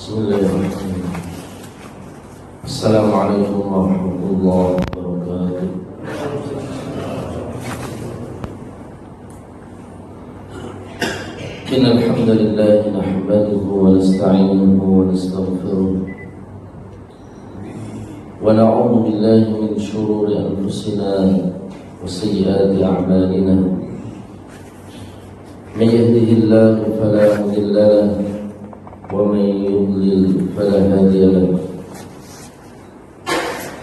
Bismillahirrahmanirrahim. Assalamualaikum warahmatullahi wabarakatuh. Innal hamdalillah nahmaduhu wa nasta'inuhu wa nastaghfiruh wa na'udzu billahi min shururi anfusina wa sayyiati a'malina. Man yahdihillahu fala mudilla lahu wa man yudlil fala hadiya lahu.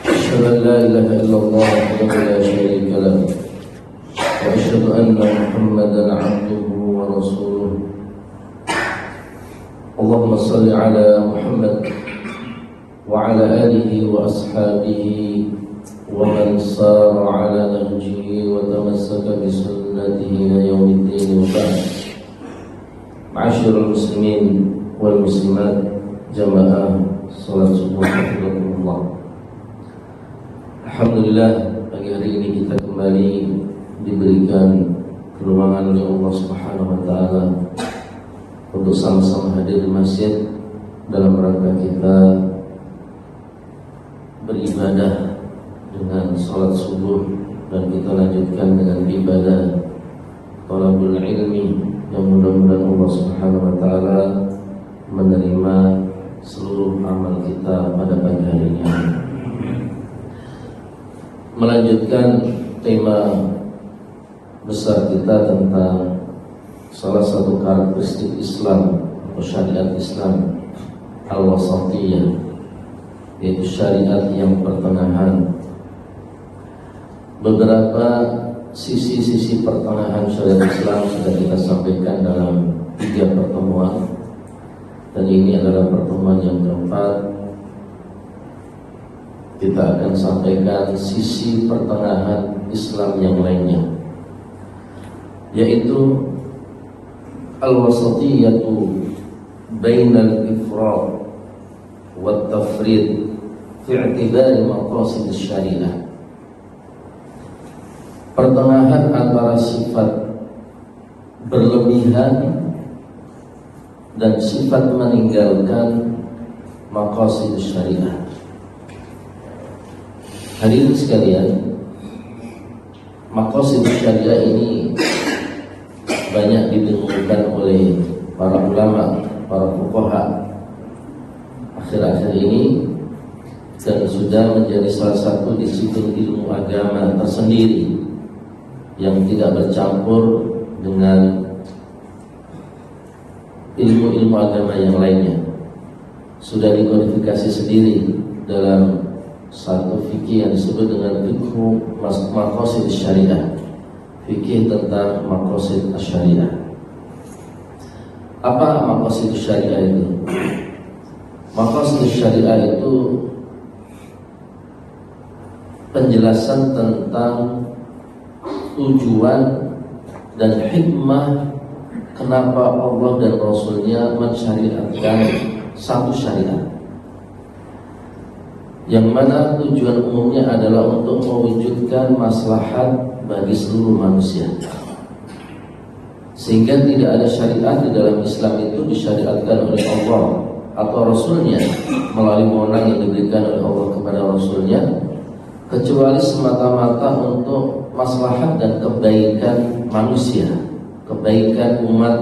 Asyhadu an la ilaha illallah wahdahu la syarika lahu wa asyhadu anna Muhammadan 'abduhu wa rasuluh. Allahumma shalli ala Muhammad wa ala alihi wa ashabihi wa man sara ala nahjihi wa tamassaka bi sunnatihi ila yaumiddin wa ba'd. Ma'asyiral muslimin wal muslimat, jamaah salat subuh rahimakumullah. Alhamdulillah, pagi hari ini kita kembali diberikan keluangan oleh Allah Subhanahu wa taala untuk sama-sama hadir di masjid dalam rangka kita beribadah dengan salat subuh, dan kita lanjutkan dengan ibadah thalabul ilmi, yang mudah-mudahan Allah Subhanahu wa taala menerima seluruh amal kita pada pagi hari ini. Melanjutkan tema besar kita tentang salah satu karakteristik Islam atau syariat Islam, al-wasatiyah, yaitu syariat yang pertengahan. Beberapa sisi-sisi pertengahan syariat Islam sudah kita sampaikan dalam 3 pertemuan, dan ini adalah pertemuan yang keempat. Kita akan sampaikan sisi pertengahan Islam yang lainnya, yaitu al-wasatiyatu bainal ifrat wat tafrid fi i'tibari maqasid syariah. Pertengahan antara sifat berlebihan dan sifat meninggalkan maqasid syariah. Hadirin sekalian, maqasid syariah ini banyak didengungkan oleh para ulama, para fuqaha akhir-akhir ini, dan sudah menjadi salah satu disiplin ilmu agama tersendiri yang tidak bercampur dengan ilmu-ilmu agama yang lainnya. Sudah dikodifikasi sendiri dalam satu fikih yang disebut dengan fikhu maqasid syariah, fikih tentang maqasid syariah. Apa maqasid syariah itu? Maqasid syariah itu penjelasan tentang tujuan dan hikmah kenapa Allah dan Rasulnya mensyariatkan satu syariat, yang mana tujuan umumnya adalah untuk mewujudkan maslahat bagi seluruh manusia, sehingga tidak ada syariat di dalam Islam itu disyariatkan oleh Allah atau Rasulnya melalui wewenang yang diberikan oleh Allah kepada Rasulnya, kecuali semata-mata untuk maslahat dan kebaikan manusia, kebaikan umat,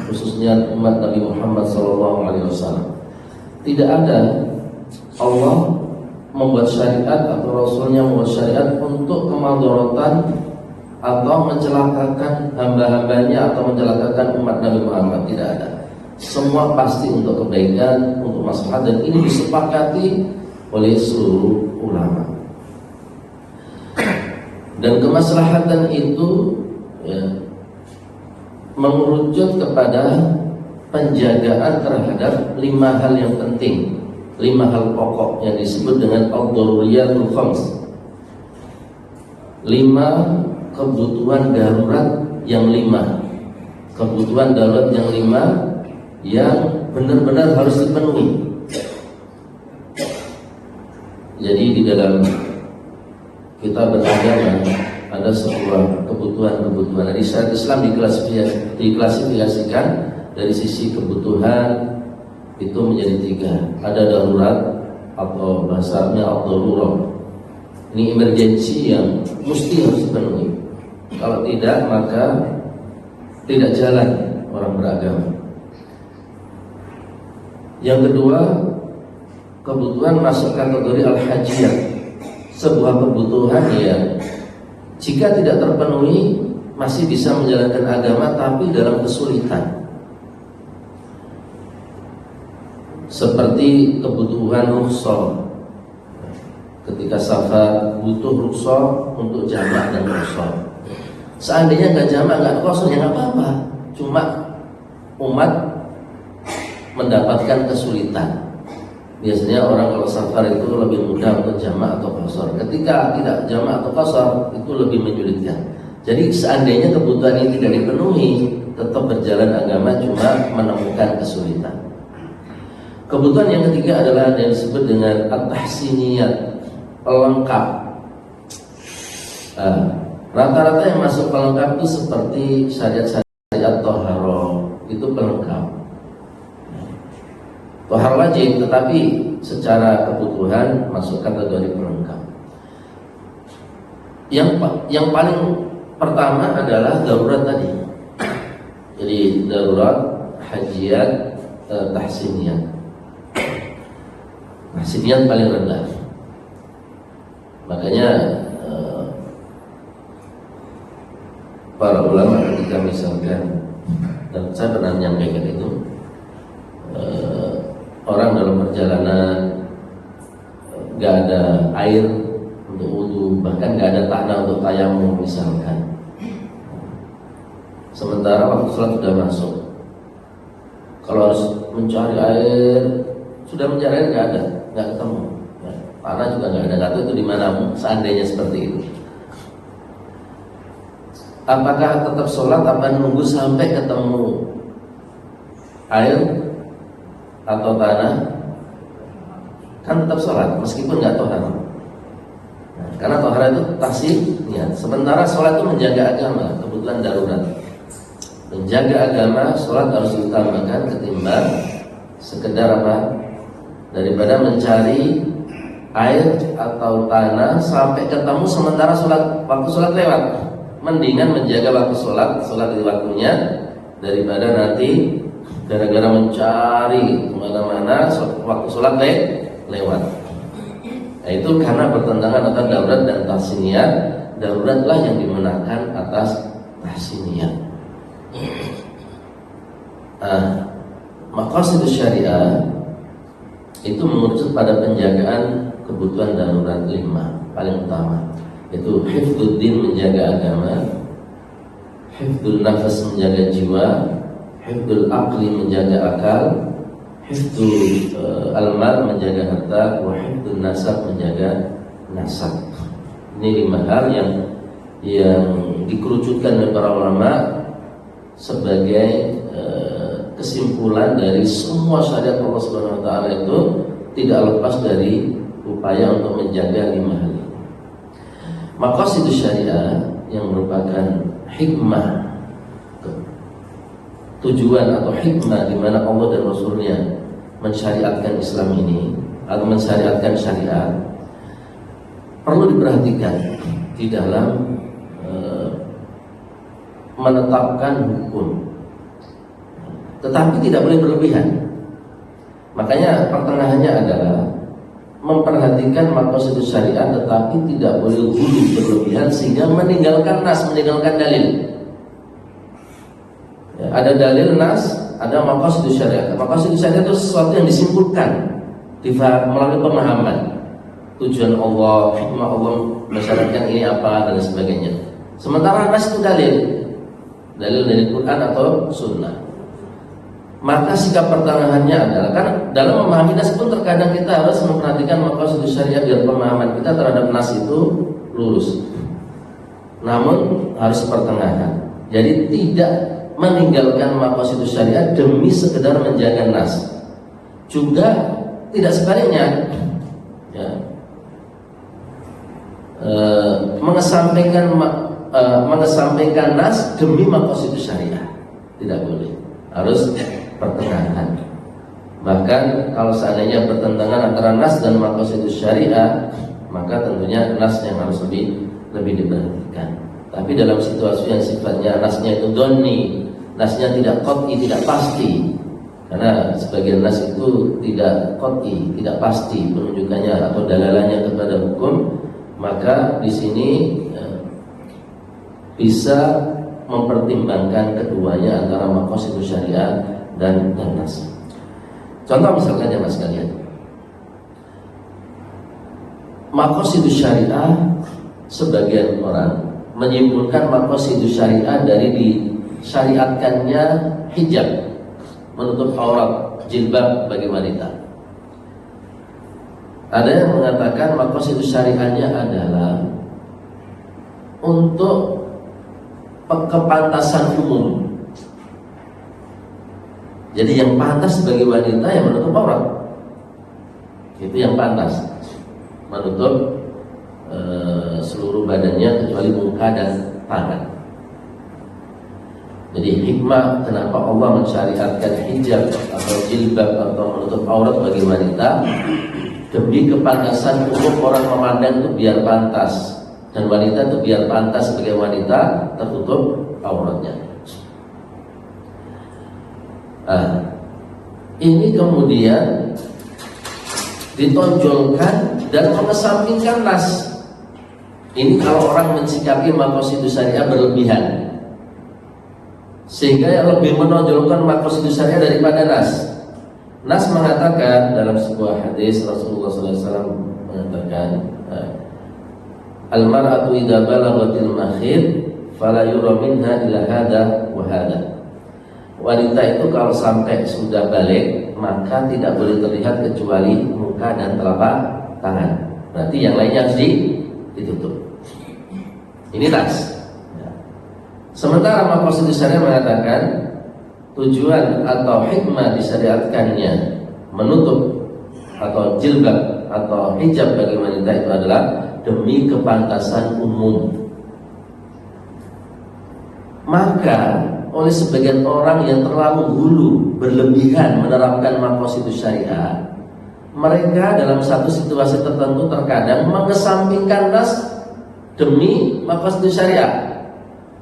khususnya umat Nabi Muhammad SAW. Tidak ada Allah membuat syariat atau Rasulnya membuat syariat untuk kemadharatan atau mencelakakan hamba-hambanya atau mencelakakan umat Nabi Muhammad. Tidak ada. Semua pasti untuk kebaikan, untuk maslahat, dan ini disepakati oleh seluruh ulama. Dan kemaslahatan itu mengerucut kepada penjagaan terhadap 5 hal yang penting, 5 hal pokok yang disebut dengan ad-daruriyatul khams, 5 kebutuhan darurat yang 5, kebutuhan darurat yang 5 yang benar-benar harus dipenuhi. Jadi di dalam kita beragama ada sebuah kebutuhan. Dari syariat Islam diklasifikasikan dari sisi kebutuhan, itu menjadi tiga. Ada darurat atau bahasanya ad-darurah. Ini emergensi yang mesti harus dipenuhi. Kalau tidak, maka tidak jalan orang beragama. Yang kedua, kebutuhan masuk kategori al-hajiyah, sebuah kebutuhan yang jika tidak terpenuhi masih bisa menjalankan agama tapi dalam kesulitan. Seperti kebutuhan rukhsah. Ketika safar butuh rukhsah untuk jamak dan qashar. Seandainya nggak jamak nggak qashar ya nggak apa-apa. Cuma umat mendapatkan kesulitan. Biasanya orang kalau safar itu lebih mudah untuk jamak atau qashar. Ketika tidak jamak atau qashar itu lebih menyulitkan. Jadi seandainya kebutuhan ini tidak dipenuhi, tetap berjalan agama cuma menemukan kesulitan. Kebutuhan yang ketiga adalah yang disebut dengan at-tahsiniyat, pelengkap. Rata-rata yang masuk pelengkap itu seperti syariat thaharah, itu pelengkap. Thaharah wajib, tetapi secara kebutuhan masuk kategori pelengkap. Yang paling pertama adalah darurat tadi. Jadi darurat, hajiyat, tahsiniyat. Tahsiniyat paling rendah. Makanya para ulama ketika misalkan, dan saya pernah menyampaikan itu, orang dalam perjalanan nggak ada air untuk wudu, bahkan nggak ada tanah untuk tayamum misalkan. Sementara waktu sholat sudah masuk, kalau harus mencari air, sudah mencari air nggak ketemu. Tanah juga nggak ada, nggak tahu itu di mana. Seandainya seperti itu, apakah tetap sholat? Apa nunggu sampai ketemu air atau tanah? Kan tetap sholat meskipun nggak tohara. Karena tohara itu tahsiniyat. Sementara sholat itu menjaga agama, kebutuhan darurat. Menjaga agama, sholat harus diutamakan ketimbang sekedar apa? Daripada mencari air atau tanah sampai ketemu sementara waktu sholat lewat. Mendingan menjaga waktu sholat di waktunya, daripada nanti gara-gara mencari kemana-mana waktu sholat lewat. Nah, itu karena bertentangan antara darurat dan tahsiniyat. Daruratlah yang dimenangkan atas tahsiniyat. Maqasid syariah itu merujuk pada penjagaan kebutuhan darurat 5 paling utama, yaitu hifdzuddin, menjaga agama, hifdzul nafas, menjaga jiwa, hifdzul aqli, menjaga akal, hifdzul almal, menjaga harta, wa hifdzul nasab, menjaga nasab. Ini 5 hal yang dikerucutkan oleh para ulama sebagai kesimpulan dari semua syariat Allah Subhanahu wa taala itu tidak lepas dari upaya untuk menjaga 5 hal ini. Maqasid syariah yang merupakan hikmah, tujuan atau hikmah di mana Allah dan Rasulnya mensyariatkan Islam ini atau mensyariatkan syariat, perlu diperhatikan di dalam menetapkan hukum, tetapi tidak boleh berlebihan. Makanya pertengahannya adalah memperhatikan maqasid syariat, tetapi tidak boleh ghulu, berlebihan sehingga meninggalkan nas, meninggalkan dalil. Ya, ada dalil nas, ada maqasid syariat. Maqasid syariat itu sesuatu yang disimpulkan melalui pemahaman tujuan Allah, hikmah Allah mensyaratkan ini apa dan sebagainya. Sementara nas itu dalil dari Quran atau Sunnah. Maka sikap pertengahannya adalah, kan dalam memahami nas pun terkadang kita harus memperhatikan maqasid syariat biar pemahaman kita terhadap nas itu lurus. Namun harus pertengahan. Jadi tidak meninggalkan maqasid syariat demi sekedar menjaga nas. Juga tidak sebaliknya. Ya. Mengesampingkan nas demi maqasid syariah. Tidak boleh. Harus pertengahan. Bahkan kalau seandainya bertentangan antara nas dan maqasidus syariah, maka tentunya nas yang harus lebih diperhatikan. Tapi dalam situasi yang sifatnya nasnya itu donni, nasnya tidak qat'i, tidak pasti. Karena sebagian nas itu tidak qat'i, tidak pasti penunjukannya atau dalalannya kepada hukum, maka di sini bisa mempertimbangkan keduanya antara maqasidus syariah dan nas. Contoh misalkan ya mas sekalian, maqasidus syariah, sebagian orang menyimpulkan maqasidus syariah dari disyariatkannya hijab, menutup aurat, jilbab bagi wanita. Ada yang mengatakan maqasidus syariahnya adalah untuk kepantasan umum. Jadi yang pantas bagi wanita yang menutup aurat, itu yang pantas, menutup seluruh badannya kecuali muka dan tangan. Jadi hikmah kenapa Allah mensyariatkan hijab atau jilbab atau menutup aurat bagi wanita, demi kepantasan umum, orang memandang itu biar pantas, dan wanita itu biar pantas sebagai wanita tertutup auratnya. Ini kemudian ditonjolkan dan mengesampingkan nas. Ini kalau orang mensikapi maqasidus syariah berlebihan, sehingga yang lebih menonjolkan maqasidus syariah daripada nas. Nas mengatakan dalam sebuah hadis Rasulullah SAW mengatakan, al-mar'atu idza balaghatil makhid fala yura minha illa hada wa hada. Wanita itu kalau sampai sudah balik, maka tidak boleh terlihat kecuali muka dan telapak tangan. Berarti yang lainnya harus ditutup. Ini nas. Sementara maqasidus syariah mengatakan tujuan atau hikmah disyariatkannya menutup atau jilbab atau hijab bagi wanita itu adalah demi kepantasan umum. Maka oleh sebagian orang yang terlalu hulu, berlebihan menerapkan maqasidus syariah, mereka dalam satu situasi tertentu terkadang mengesampingkan nas demi maqasidus syariah.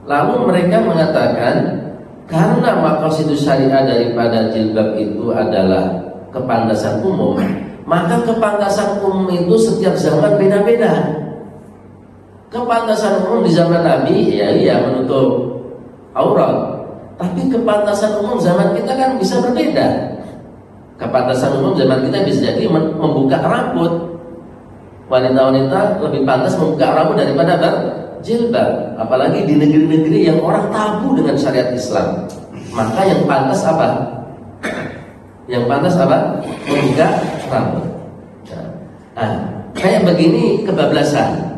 Lalu mereka mengatakan, karena maqasidus syariah daripada jilbab itu adalah kepantasan umum, maka kepantasan umum itu setiap zaman beda-beda. Kepantasan umum di zaman Nabi ya menutup aurat, tapi kepantasan umum zaman kita kan bisa berbeda. Kepantasan umum zaman kita bisa jadi membuka rambut. Wanita-wanita lebih pantas membuka rambut daripada berjilbab, apalagi di negeri-negeri yang orang tabu dengan syariat Islam. Maka yang pantas apa? Yang pantas apa? Membuka rambut. Kayak begini kebablasan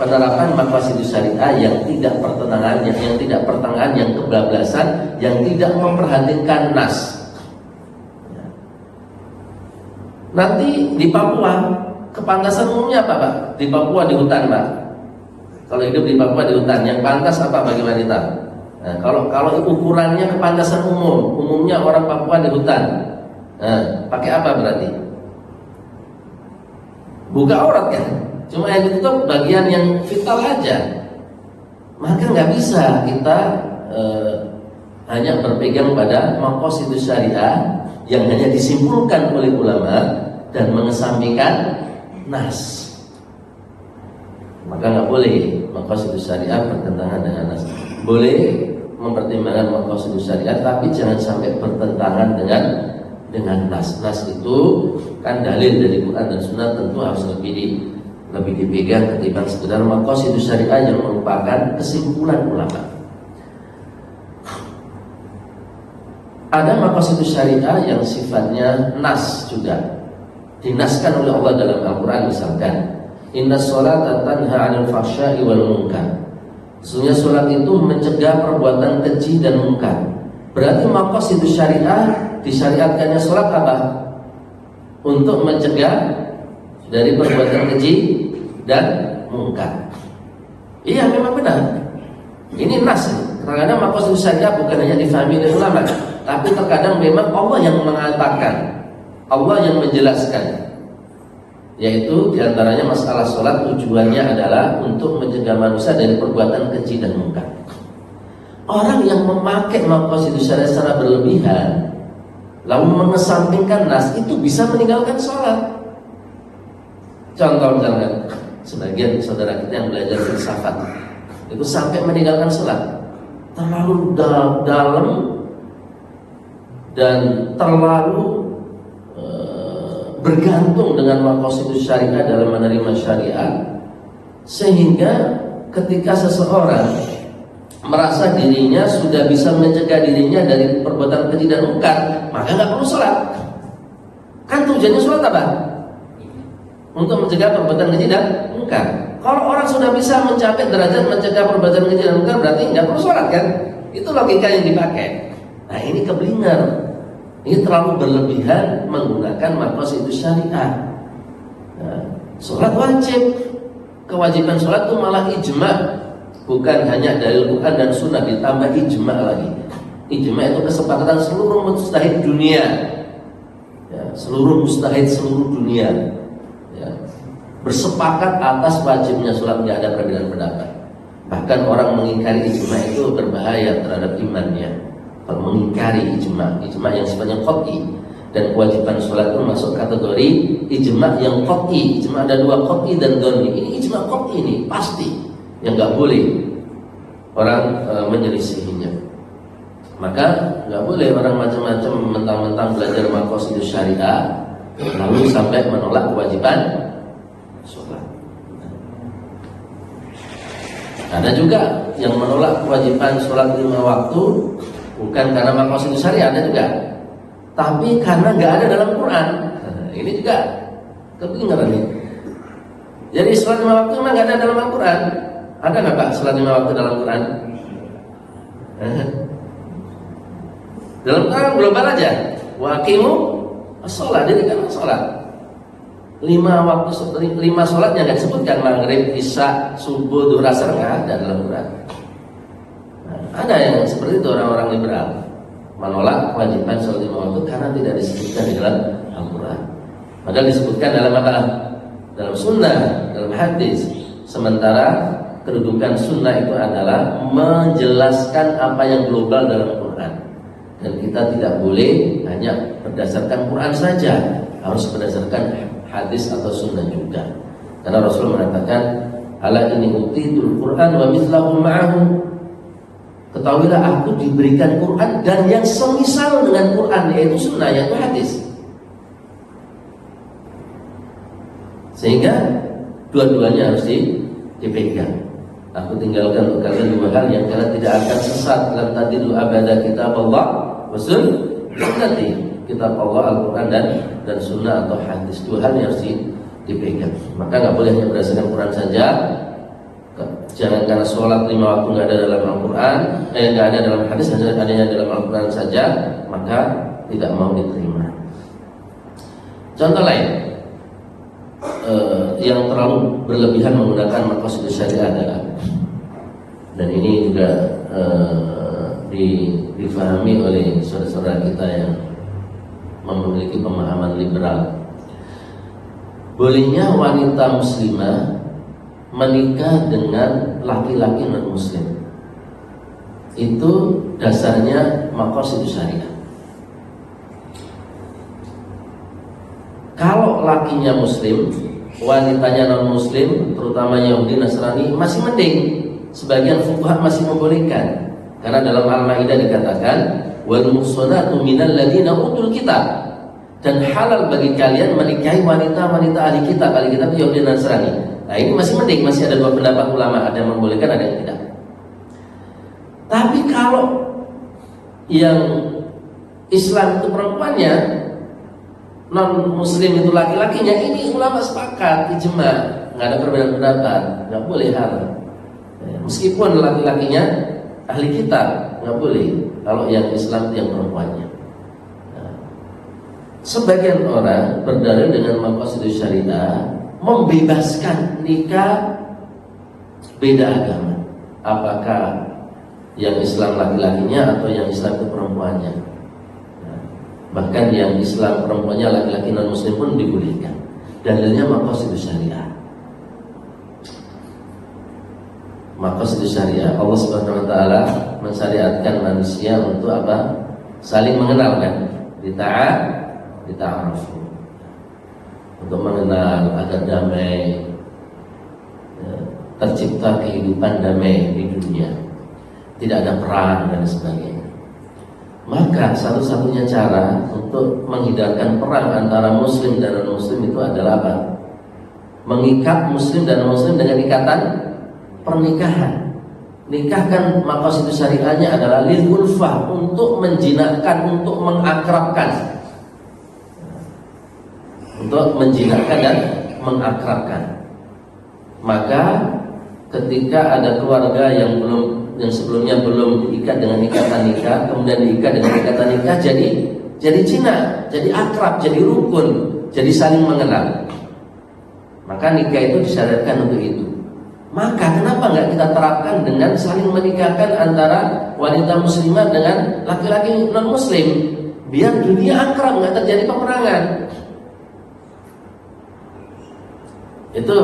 penerapan maqasidus syariah yang tidak pertengahan, yang kebablasan, yang tidak memperhatikan nas. Nanti di Papua kepantasan umumnya apa Pak? Di Papua di hutan Pak. Kalau hidup di Papua di hutan, yang pantas apa bagi wanita? Nah, kalau ukurannya kepantasan umumnya orang Papua di hutan, pakai apa berarti? Buka aurat kan? Cuma yang ditutup bagian yang vital aja. Maka nggak bisa kita hanya berpegang pada maqasidus syariah yang hanya disimpulkan oleh ulama dan mengesampingkan nas. Maka nggak boleh maqasidus syariah bertentangan dengan nas. Boleh mempertimbangkan maqasidus syariah, tapi jangan sampai bertentangan dengan nas. Nas itu kan dalil dari Quran dan Sunnah, tentu harus lebih dipegang ketimbang sekedar maqasidus syariah yang merupakan kesimpulan ulama. Ada maqasidus syariah yang sifatnya nas juga, dinaskan oleh Allah dalam Al-Quran. Misalkan innas sholata tanha 'anil fahsya'i wal munkar. Sesungguhnya sholat itu mencegah perbuatan keji dan munkar. Berarti maqasidus syariah, disyariatkannya sholat apa? Untuk mencegah dari perbuatan keji dan munkar. Iya, memang benar. Ini nas. Karena maqasidus syariah bukan hanya difahami oleh ulama, Tapi terkadang memang Allah yang mengatakan, Allah yang menjelaskan. Yaitu diantaranya masalah sholat tujuannya adalah untuk mencegah manusia dari perbuatan keji dan munkar. Orang yang memakai maqasid syariah secara berlebihan lalu mengesampingkan nas, itu bisa meninggalkan sholat. Contoh misalnya sebagian saudara kita yang belajar filsafat itu sampai meninggalkan sholat, terlalu dalam dan terlalu bergantung dengan maqasid syariah dalam menerima syariat, sehingga ketika seseorang merasa dirinya sudah bisa mencegah dirinya dari perbuatan keji dan munkar, maka nggak perlu sholat. Kan tujuannya sholat apa? Untuk mencegah perbuatan keji dan munkar. Kalau orang sudah bisa mencapai derajat mencegah perbuatan keji dan munkar, berarti nggak perlu sholat kan? Itu logika yang dipakai. Nah, ini keblinger. Ini terlalu berlebihan menggunakan maqasid syariah. Nah, sholat wajib. Kewajiban sholat itu malah ijma, bukan hanya dalil Quran dan Sunnah, ditambah ijma lagi. Ijma itu kesepakatan seluruh mujtahid dunia, ya, seluruh mujtahid seluruh dunia, ya, bersepakat atas wajibnya sholat, nggak ada perbedaan pendapat. Bahkan orang mengingkari ijma itu berbahaya terhadap imannya. Kalau mengingkari ijma yang sifatnya qat'i, dan kewajiban sholat itu masuk kategori ijma yang qat'i. Ijma ada dua, qat'i dan dhonni. Ini ijma qat'i, ini pasti, yang nggak boleh orang menyelisihinya. Maka nggak boleh orang macam-macam mentang-mentang belajar maqasid syariah lalu sampai menolak kewajiban sholat. Ada juga yang menolak kewajiban sholat 5 waktu bukan karena maqasid syariah, ada juga, tapi karena nggak ada dalam Quran. Ini juga kebenaran ini. Jadi sholat 5 waktu memang nggak ada dalam Al-Quran. Ada nggak Pak sholat 5 waktu dalam Quran? Dalam Quran global aja. Wa aqimu as-shalah, dirikan sholat. 5 waktu, 5 sholatnya nggak disebutkan, maghrib, isya, subuh, duhur, asar, nggak ada dalam Quran. Ada yang seperti itu, orang-orang liberal menolak kewajiban sholat 5 waktu karena tidak disebutkan di dalam Al-Quran. Padahal disebutkan dalam apa? Dalam sunnah, dalam hadis. Sementara kedudukan sunnah itu adalah menjelaskan apa yang global dalam Quran. Dan kita tidak boleh hanya berdasarkan Quran saja, harus berdasarkan hadis atau sunnah juga. Karena Rasul mengatakan, ala ini utitul Quran wa mithlahu ma'ahu. Ketahuilah aku diberikan Quran dan yang semisal dengan Quran, yaitu sunnah, yaitu hadis. Sehingga dua-duanya harus dipegang. Aku tinggalkan untuk kalian 2 hal yang kalian tidak akan sesat. Lam tadilu abada kitab Allah wa sunnati, kitab Allah, Al-Quran dan sunnah atau hadis. 2 hal yang harus dipegang. Maka nggak boleh hanya berdasarkan Quran saja. Jangan karena sholat 5 waktu nggak ada dalam Al-Quran, nggak ada dalam hadis, hanya adanya dalam Al-Quran saja, maka tidak mau diterima. Contoh lain, yang terlalu berlebihan menggunakan maqasid syariah adalah, dan ini juga difahami oleh saudara-saudara kita yang memiliki pemahaman liberal. Bolehnya wanita muslimah menikah dengan laki-laki non-muslim, itu dasarnya maqasid syariah. Kalau lakinya muslim, wanitanya non-muslim, terutama Yahudi Nasrani, masih mending. Sebagian fuqaha masih membolehkan, karena dalam Al-Maidah dikatakan, wal muhsanatu minal ladzina utul kitab, dan halal bagi kalian menikahi wanita-wanita ahli kitab. Ahli kitab Yahudi Nasrani. Nah, ini masih mending, masih ada 2 pendapat ulama, ada yang membolehkan, ada yang tidak. Tapi kalau yang Islam itu perempuannya, non muslim itu laki-lakinya, ini ulama sepakat, ijma, nggak ada perbedaan pendapat, nggak boleh hal. Meskipun laki-lakinya ahli kitab, nggak boleh. Kalau yang Islam itu yang perempuannya. Nah, sebagian orang berdalil dengan maqasid syariah membebaskan nikah beda agama, apakah yang Islam laki-lakinya atau yang Islam itu perempuannya. Bahkan yang Islam perempuannya laki-laki non muslim pun dibolehkan. Dalilnya maqasidus syariah. Maqasidus syariah, Allah Subhanahu wa taala mensyariatkan manusia untuk apa? Saling mengenal kan? Dita'arufu. Untuk mengenal agar damai, tercipta kehidupan damai di dunia. Tidak ada perang dan sebagainya. Maka satu-satunya cara untuk menghindarkan perang antara muslim dan non-muslim itu adalah apa? Mengikat muslim dan non-muslim dengan ikatan pernikahan. Nikahkan maqasid syariahnya adalah lil ulfah, untuk menjinakkan, untuk mengakrabkan. Untuk menjinakkan dan mengakrabkan. Maka ketika ada keluarga yang sebelumnya belum diikat dengan ikatan nikah, kemudian diikat dengan ikatan nikah, jadi jinak, jadi akrab, jadi rukun, jadi saling mengenal. Maka nikah itu disyariatkan untuk itu. Maka kenapa nggak kita terapkan dengan saling menikahkan antara wanita muslimah dengan laki-laki non muslim, biar dunia akrab, nggak terjadi peperangan. Itu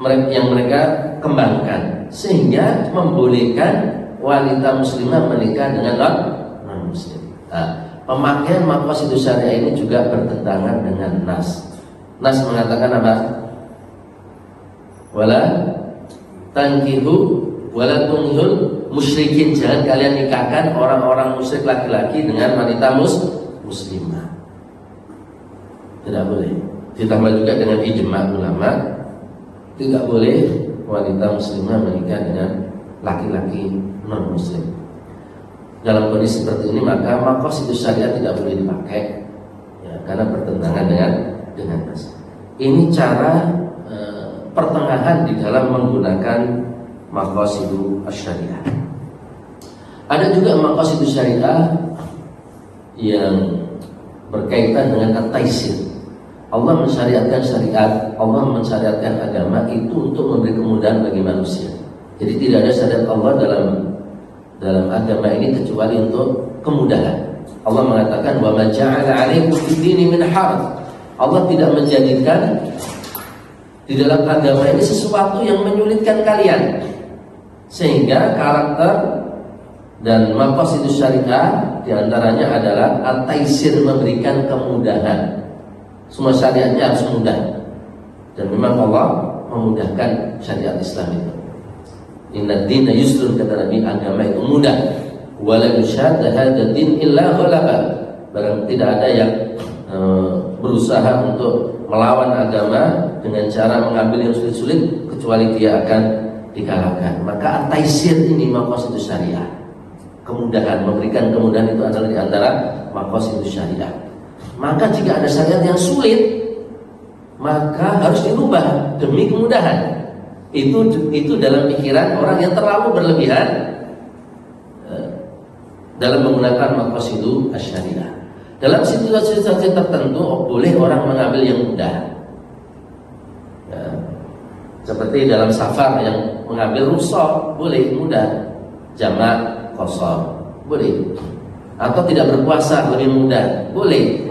yang mereka kembangkan, sehingga membolehkan wanita muslimah menikah dengan non muslim. Nah, pemakaian maqasidus syariah ini juga bertentangan dengan nas. Nas mengatakan apa? Wala tankihu wala tunghul musyrikin, jangan kalian nikahkan orang-orang musyrik laki-laki dengan wanita muslimah. Tidak boleh. Ditambah juga dengan ijma ulama, tidak boleh wanita muslimah menikah dengan laki-laki non muslim. Dalam kondisi seperti ini maka maqasidus syariah tidak boleh dipakai, ya, karena bertentangan dengan nas. Ini cara pertengahan di dalam menggunakan maqasidus syariah. Ada juga maqasidus syariah yang berkaitan dengan at-taisir. Allah mensyariatkan syariat, Allah mensyariatkan agama itu untuk memberi kemudahan bagi manusia. Jadi tidak ada syariat Allah dalam agama ini kecuali untuk kemudahan. Allah mengatakan wa ma ja'ala 'alaikum fid-dini min haraj. Allah tidak menjadikan di dalam agama ini sesuatu yang menyulitkan kalian, sehingga karakter dan maqasidus syariah diantaranya adalah at-taisir, memberikan kemudahan. Semua syariatnya harus mudah, dan memang Allah memudahkan syariat Islam itu. Inna dina yusrun, kata Nabi, agama itu mudah. Wala yushadda hadha din illa ghalaba. Barang tidak ada yang berusaha untuk melawan agama dengan cara mengambil yang sulit-sulit kecuali dia akan dikalahkan. Maka at-taisir ini maqasidus syariah. Kemudahan, memberikan kemudahan itu adalah di antara maqasidus syariah. Maka jika ada syariat yang sulit, maka harus dirubah demi kemudahan. Itu dalam pikiran orang yang terlalu berlebihan dalam menggunakan maqasidus syariah. Dalam situasi-situasi tertentu boleh orang mengambil yang mudah, ya, seperti dalam safar yang mengambil rukhsah, boleh mudah, jamak qashar boleh, atau tidak berpuasa lebih mudah, boleh.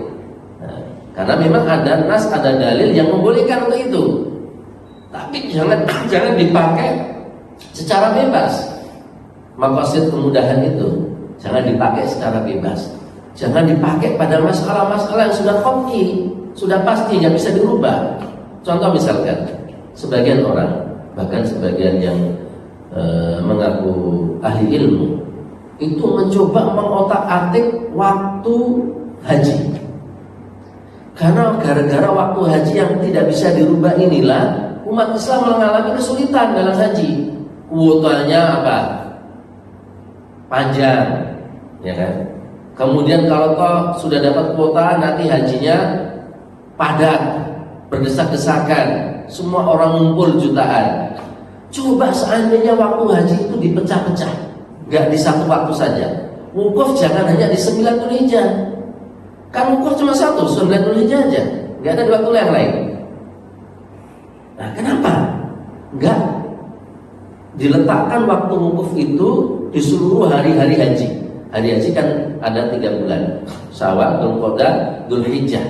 Karena memang ada nas, ada dalil yang membolehkan untuk itu. Tapi jangan dipakai secara bebas. Maqasid kemudahan itu jangan dipakai secara bebas. Jangan dipakai pada masalah-masalah yang sudah qat'i, sudah pasti, nggak bisa dirubah. Contoh misalkan, sebagian orang, bahkan sebagian yang mengaku ahli ilmu, itu mencoba mengotak-atik waktu haji. Karena gara-gara waktu haji yang tidak bisa dirubah inilah umat Islam mengalami kesulitan dalam haji. Kuotanya apa? Panjang, ya kan? Kemudian kalau toh sudah dapat kuota, nanti hajinya padat, berdesak-desakan, semua orang ngumpul jutaan. Coba seandainya waktu haji itu dipecah-pecah, gak di satu waktu saja. Wukuf jangan hanya di 9 Dzulhijjah. Kan wukuf cuma 9 Dzulhijjah aja, gak ada di waktu yang lain. Nah, kenapa gak diletakkan waktu wukuf itu di seluruh hari-hari haji? Hari haji kan ada 3 bulan, Syawal, Dzulqa'dah, Dzulhijjah.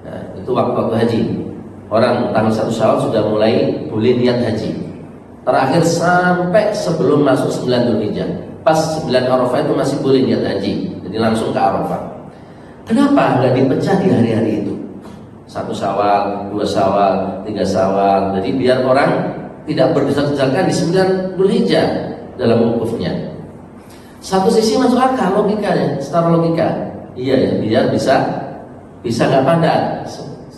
Nah, itu waktu haji. Orang tanggal 1 Syawal sudah mulai boleh niat haji. Terakhir sampai sebelum masuk 9 Dzulhijjah. Pas 9 Arafah itu masih boleh niat haji. Jadi langsung ke Arafah. Kenapa nggak dipecah di hari-hari itu? 1 Syawal, 2 Syawal, 3 Syawal. Jadi biar orang tidak berdesak-desakan di 9 Dzulhijjah dalam wukufnya. Satu sisi masuk akal logikanya, secara logika. Iya ya, biar bisa nggak padat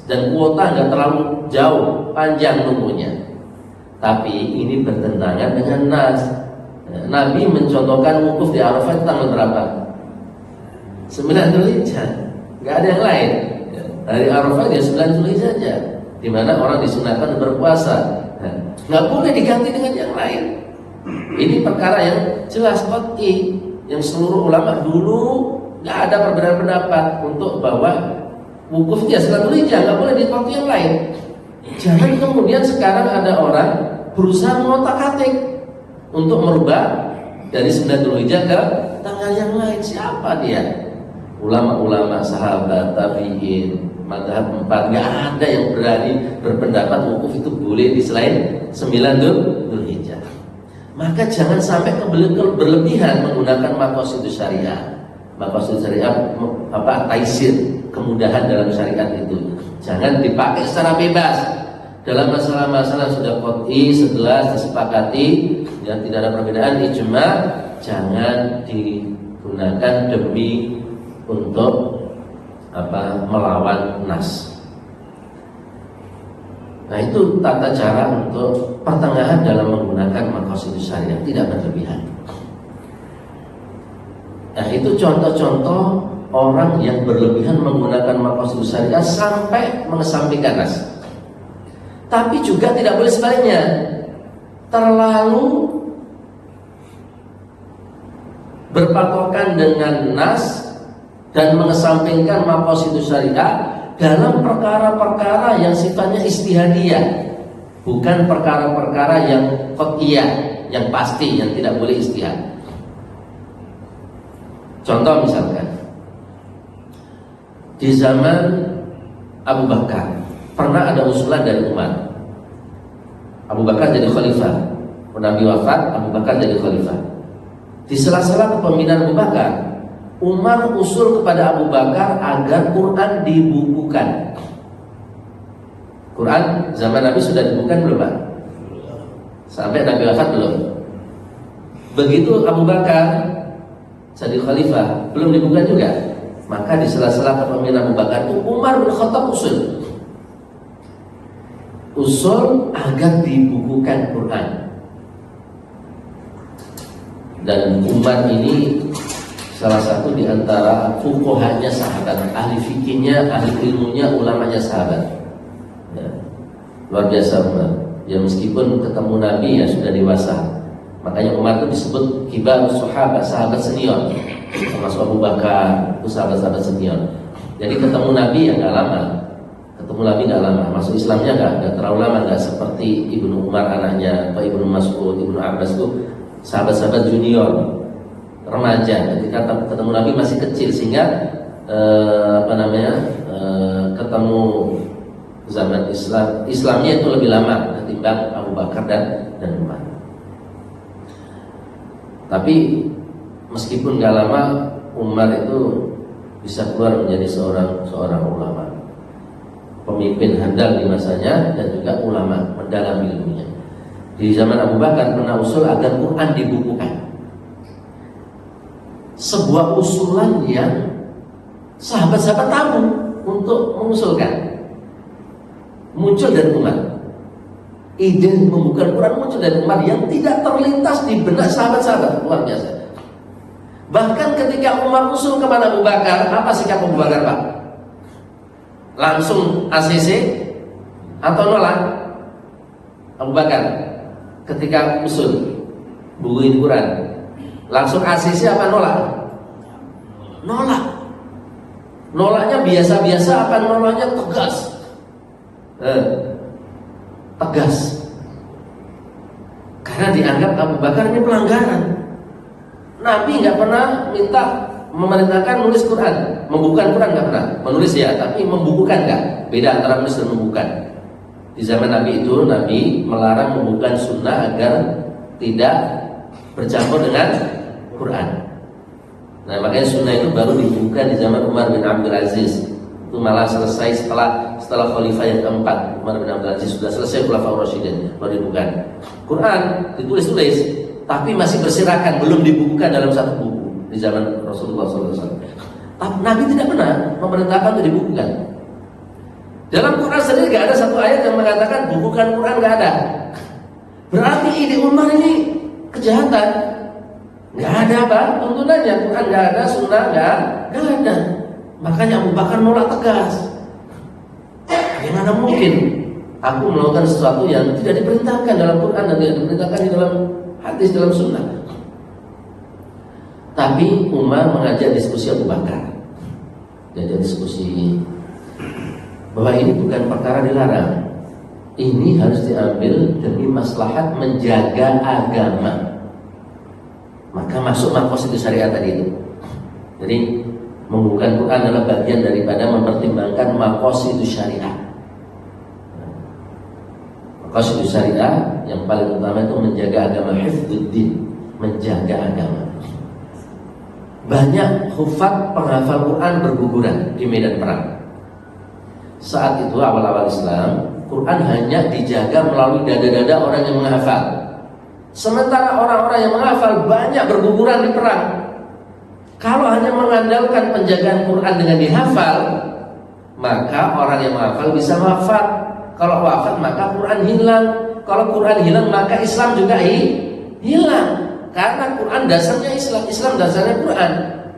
dan kuota nggak terlalu jauh panjang nunggunya. Tapi ini bertentangan dengan nas. Nabi mencontohkan wukuf di Arafah itu tanggal berapa? 9 Dzulhijjah. Nggak ada yang lain. Hari Arafah dia 9 Dzulhijjah saja, di mana orang disunahkan berpuasa. Nggak boleh diganti dengan yang lain. Ini perkara yang jelas qat'i, yang seluruh ulama dulu nggak ada perbedaan pendapat untuk bahwa wukuf dia 9 Dzulhijjah, nggak boleh di waktu yang lain. Jangan kemudian sekarang ada orang berusaha mengotak-atik untuk merubah dari 9 Dzulhijjah ke tanggal yang lain. Siapa dia? Ulama-ulama, sahabat, tabi'in, mazhab 4, nggak ada yang berani berpendapat wukuf itu boleh di selain 9 Dzulhijjah. Maka jangan sampai berlebihan menggunakan maqasidus syariah. Maqasidus syariah taisir, kemudahan dalam syariat itu. Jangan dipakai secara bebas. Dalam masalah-masalah sudah qat'i, sejelas disepakati, yang tidak ada perbedaan ijma, jangan digunakan demi untuk melawan nas. Nah, itu tata cara untuk pertengahan dalam menggunakan maqasidus syariah, tidak berlebihan. Nah, itu contoh-contoh orang yang berlebihan menggunakan maqasidus syariah sampai mengesampingkan nas. Tapi juga tidak boleh sebaliknya, terlalu berpatokan dengan nas dan mengesampingkan maqasidus syariah dalam perkara-perkara yang sifatnya ijtihadiyah, bukan perkara-perkara yang qat'iyah, yang pasti, yang tidak boleh ijtihad. Contoh misalkan di zaman Abu Bakar pernah ada usulan dari Umar. Abu Bakar jadi khalifah, Nabi wafat, Abu Bakar jadi khalifah. Di sela-sela kepemimpinan Abu Bakar, Umar usul kepada Abu Bakar agar Quran dibukukan. Quran zaman Nabi sudah dibukukan belum, Pak? Sampai Nabi wafat belum? Begitu Abu Bakar jadi khalifah, belum dibukukan juga. Maka di sela-sela kepemimpinan Abu Bakar itu Umar bin Khattab usul agar dibukukan Quran. Dan Umar ini salah satu di antara fuqahanya sahabat, ahli fikihnya, ahli ilmunya, ulamanya sahabat. Ya, luar biasa Umar. Ya meskipun ketemu Nabi ya sudah dewasa. Makanya Umar itu disebut kibar sahabat, sahabat senior. Termasuk Abu Bakar, itu sahabat-sahabat senior. Jadi ketemu Nabi ya nggak lama. Ketemu Nabi nggak lama. Masuk Islamnya nggak terlalu lama, nggak seperti Ibnu Umar anaknya atau Ibnu Mas'ud, Ibnu Abbas itu sahabat-sahabat junior, remaja. Ketika ketemu Nabi masih kecil sehingga ketemu zaman Islamnya itu lebih lama ketimbang Abu Bakar dan Umar. Tapi meskipun nggak lama, Umar itu bisa keluar menjadi seorang ulama, pemimpin handal di masanya dan juga ulama mendalam ilmunya. Di zaman Abu Bakar pernah usul agar Quran dibukukan. Sebuah usulan yang sahabat-sahabat tabu untuk mengusulkan. Muncul dari Umar. Ide membuka Quran muncul dari Umar yang tidak terlintas di benak sahabat-sahabat, luar biasa. Bahkan ketika Umar usul kepada Abu Bakar, apa sikap Abu Bakar, Pak? Langsung ACC atau nolak? Abu Bakar ketika usul bukuin Quran, langsung ACC apa nolak? Nolak. Nolaknya biasa-biasa apa nolaknya tegas? Tegas. Karena dianggap Abu Bakar ini pelanggaran. Nabi nggak pernah minta memerintahkan nulis Quran, membukukan Quran nggak pernah. Menulis ya, tapi membukukan nggak. Beda antara menulis dan membukukan. Di zaman Nabi itu, Nabi melarang membukukan sunnah agar tidak bercampur dengan Quran. Nah, makanya sunnah itu baru dibuka di zaman Umar bin Abdul Aziz. Itu malah selesai setelah khalifah yang keempat, Umar bin Abdul Aziz, sudah selesai Khulafaur Rasyidin, baru dibuka. Quran ditulis-tulis, tapi masih berserakan, belum dibukukan dalam satu buku di zaman Rasulullah SAW. Tapi Nabi tidak pernah memerintahkan untuk dibukukan. Dalam Quran sendiri nggak ada satu ayat yang mengatakan bukukan Quran, nggak ada. Berarti ide Umar ini kejahatan. Nggak ada apa tuntunannya, Quran nggak ada, sunnah nggak ada. Makanya Abu Bakar nolak tegas. Bagaimana mungkin aku melakukan sesuatu yang tidak diperintahkan dalam Quran dan tidak diperintahkan di dalam hadis, dalam sunnah. Tapi Umar mengajak diskusi Abu Bakar. Jadi diskusi bahwa ini bukan perkara dilarang. Ini harus diambil demi maslahat menjaga agama. Maka masuk maqasid syariat tadi itu. Jadi membukukan Quran adalah bagian daripada mempertimbangkan maqasid syariat. Maqasid syariat yang paling utama itu menjaga agama, hifdzuddin, menjaga agama. Banyak hufaz penghafal Quran berguguran di medan perang. Saat itu awal-awal Islam, Quran hanya dijaga melalui dada-dada orang yang menghafal. Sementara orang-orang yang menghafal banyak berguguran di perang. Kalau hanya mengandalkan penjagaan Quran dengan dihafal, maka orang yang menghafal bisa wafat. Kalau wafat maka Quran hilang. Kalau Quran hilang maka Islam juga hilang. Karena Quran dasarnya Islam, Islam dasarnya Quran.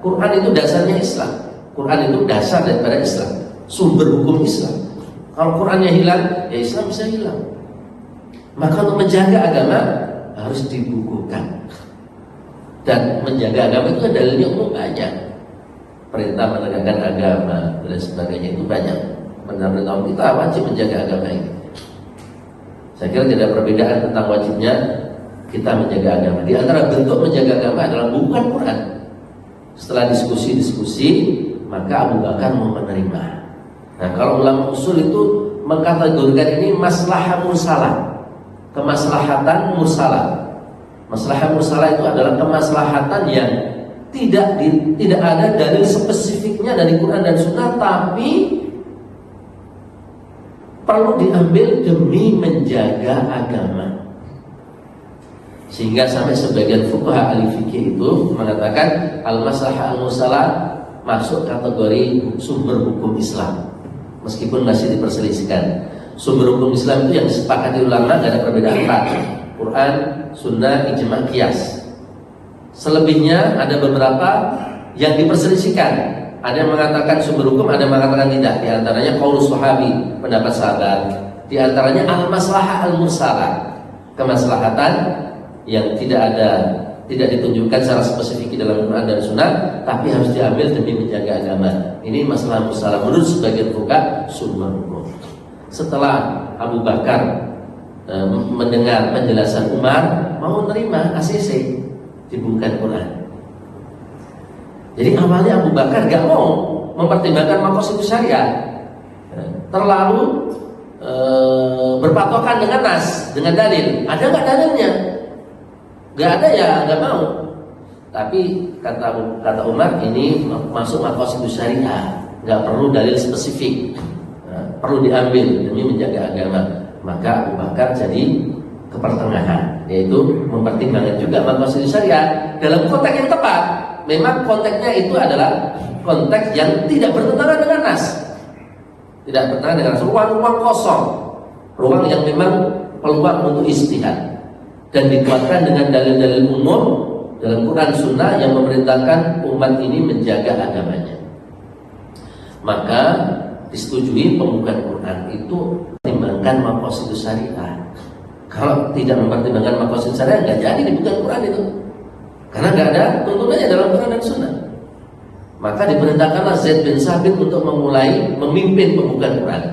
Quran itu dasarnya Islam. Quran itu dasar daripada Islam, sumber hukum Islam. Kalau Qurannya hilang, ya Islam bisa hilang. Maka untuk menjaga agama harus dibukukan. Dan menjaga agama itu dalilnya umum banyak. Perintah menegakkan agama dan sebagainya itu banyak. Benar-benar kita wajib menjaga agama ini. Saya kira tidak ada perbedaan tentang wajibnya kita menjaga agama. Di antara bentuk menjaga agama adalah bukan Quran. Setelah diskusi-diskusi, maka Abu Bakar mau menerima. Nah, kalau ulama usul itu mengkategorikan ini maslahah mursalah, kemaslahatan mursalah. Maslahah mursalah itu adalah kemaslahatan yang tidak ada dalil spesifiknya dari Quran dan Sunnah, tapi perlu diambil demi menjaga agama. Sehingga sampai sebagian fuqaha ahli fikih itu mengatakan al-maslahah al-mursalah masuk kategori sumber hukum Islam. Meskipun masih diperselisihkan. Sumber hukum Islam itu yang disepakati ulama tidak ada perbedaan empat: Quran, Sunnah, ijma', qiyas. Selebihnya ada beberapa yang diperselisihkan. Ada yang mengatakan sumber hukum, ada yang mengatakan tidak. Di antaranya qaulus sahabi, pendapat sahabat. Di antaranya al-maslahah al-mursalah, kemaslahatan yang tidak ditunjukkan secara spesifik dalam Quran dan Sunnah, tapi harus diambil demi menjaga agama. Ini masalah mursalah menurut sebagian fuqaha sumber hukum. Setelah Abu Bakar mendengar penjelasan Umar, mau menerima ACC dibukukan Quran. Jadi awalnya Abu Bakar gak mau mempertimbangkan maqasid syariat, terlalu berpatokan dengan nas, dengan dalil. Ada nggak dalilnya? Gak ada ya gak mau. Tapi kata Umar, ini masuk maqasid syariah, gak perlu dalil spesifik, perlu diambil demi menjaga agama. Maka Abu Bakar jadi ke pertengahan, yaitu mempertimbangkan juga maqasid syariah dalam konteks yang tepat. Memang konteksnya itu adalah konteks yang tidak bertentangan dengan nas, tidak bertentangan dengan ruang-ruang kosong, ruang yang memang peluang untuk ijtihad, dan dikuatkan dengan dalil-dalil umum dalam Quran Sunnah yang memerintahkan umat ini menjaga agamanya. Maka disetujui pembukaan Quran itu mempertimbangkan maqasid syariah. Kalau tidak mempertimbangkan maqasid syariah, nggak jadi dibuka Quran itu, karena nggak ada tuntunannya dalam Quran dan Sunnah. Maka diperintahkanlah Zaid bin Sabit untuk memulai memimpin pembukaan Quran.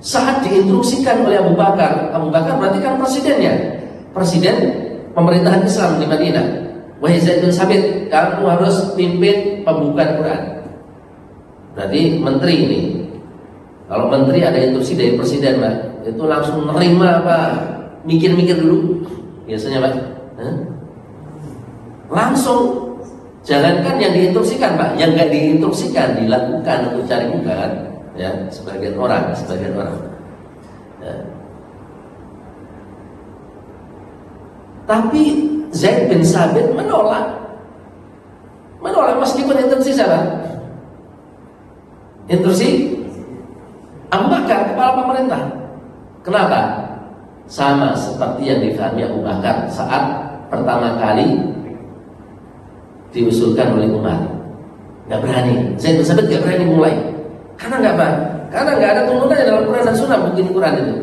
Saat diinstruksikan oleh Abu Bakar berarti kan presidennya, presiden pemerintahan Islam di Madinah. wahai Zaid bin Sabit, kamu harus pimpin pembukaan Quran. Berarti menteri ini. Kalau menteri ada instruksi dari presiden, Pak, itu langsung nerima apa? Mikir-mikir dulu. Biasanya, Pak. Langsung. Jangankan yang diinstruksikan, Pak, yang nggak diinstruksikan dilakukan untuk cari muka, kan? Ya, sebagian orang. Ya. Tapi Zaid bin Sabit menolak meskipun instruksi siapa? Instruksi Abu Bakar, kepala pemerintah. Kenapa? Sama seperti yang difahami Abu Bakar saat pertama kali diusulkan oleh Umar. Nggak berani. Zaid bin Sabit nggak berani mulai. Karena nggak apa? Karena nggak ada tuntunannya dalam Quran dan Sunnah bikin Quran itu.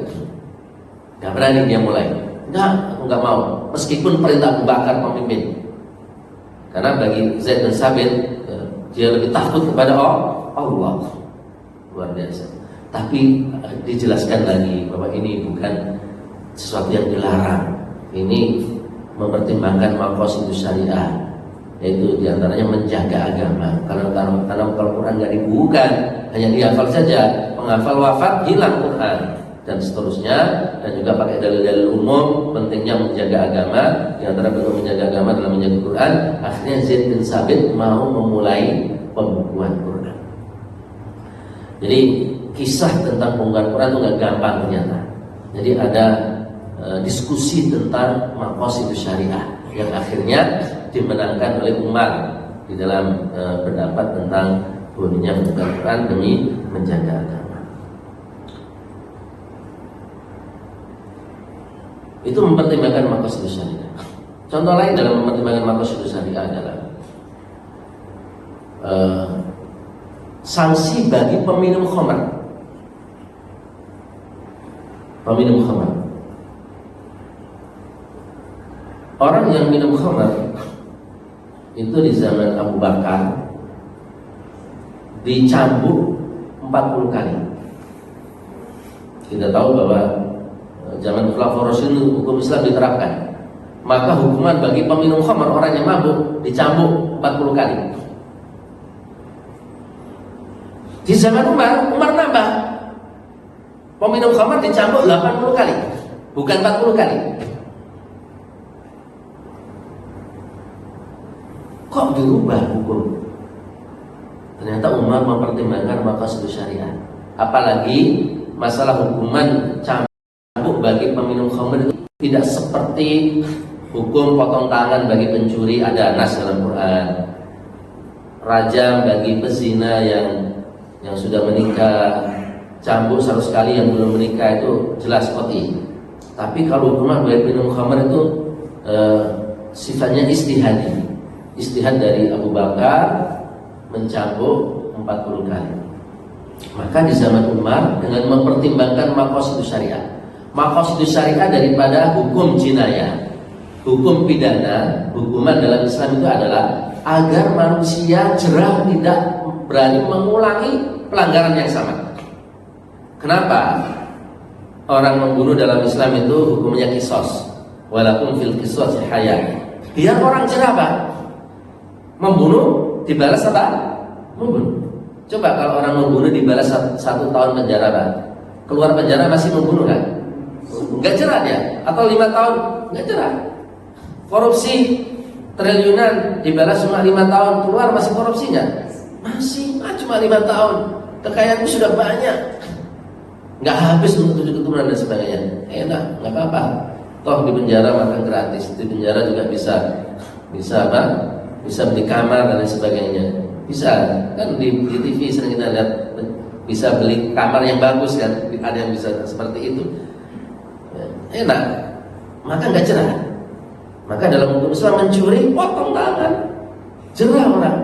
Nggak berani dia mulai. Aku nggak mau. Meskipun perintah Abu Bakar pemimpin. Karena bagi Zaid bin Sabit, dia lebih takut kepada Allah. Luar biasa. Tapi dijelaskan lagi bahwa ini bukan sesuatu yang dilarang. Ini mempertimbangkan maqasid syariah, yaitu diantaranya menjaga agama. Karena kalau Quran nggak dibukukan, hanya dihafal saja, penghafal wafat hilang Quran dan seterusnya. Dan juga pakai dalil-dalil umum pentingnya menjaga agama. Diantara bentuk menjaga agama dalam menjaga Quran. Akhirnya Zaid bin Sabit mau memulai pembukuan Quran. Jadi kisah tentang pembukuan Quran itu nggak gampang ternyata. Jadi ada diskusi tentang maqasid syariah yang akhirnya dimenangkan oleh Umar di dalam pendapat tentang bolehnya membuka Quran demi menjaga agama. Itu mempertimbangkan maqasid syariah. Contoh lain dalam mempertimbangkan maqasid syariah adalah sanksi bagi peminum khamr. Peminum khamr. Orang yang minum khamr itu di zaman Abu Bakar dicambuk 40 kali. Kita tahu bahwa zaman Khulafaur Rasyidin hukum Islam diterapkan. Maka hukuman bagi peminum khamr, orang yang mabuk, dicambuk 40 kali. Di zaman Umar nambah. Peminum khamr dicambuk 80 kali, bukan 40 kali. Kok dirubah hukum? Ternyata Umar mempertimbangkan maqasid syariah. Apalagi masalah hukuman cambuk bagi peminum khamr itu tidak seperti hukum potong tangan bagi pencuri, ada nas dalam Quran. Rajam bagi pezina yang sudah menikah, cambuk 100 kali yang belum menikah, itu jelas qat'i. Tapi kalau hukuman bagi peminum khamr itu sifatnya istihadi. Istihad dari Abu Bakar mencambuk 40 kali. Maka di zaman Umar dengan mempertimbangkan maqasid syariah. Maqasid syariah daripada hukum jinayah, hukum pidana, hukuman dalam Islam itu adalah agar manusia jerah, tidak berani mengulangi pelanggaran yang sama. Kenapa? Orang membunuh dalam Islam itu hukumnya qisas. Walakum fil qisas hayat. Biar orang jerah, Pak. Membunuh dibalas apa? Membunuh. Coba kalau orang membunuh dibalas 1 tahun penjara, Pak. Keluar penjara masih membunuh kan? Enggak jerah dia. Atau 5 tahun enggak jerah. Korupsi triliunan dibalas cuma 5 tahun, keluar masih korupsinya? Masih, cuma 5 tahun. Kekayaanku sudah banyak. Enggak habis untuk 7 keturunan dan sebagainya. Enak, enggak apa-apa. Toh di penjara makan gratis, di penjara juga bisa apa? Bisa beli kamar dan lain sebagainya. Bisa kan di TV sering kita lihat, bisa beli kamar yang bagus kan, ada yang bisa seperti itu. Enak, maka nggak jerah. Maka dalam hukum Islam mencuri potong tangan, jerah orang.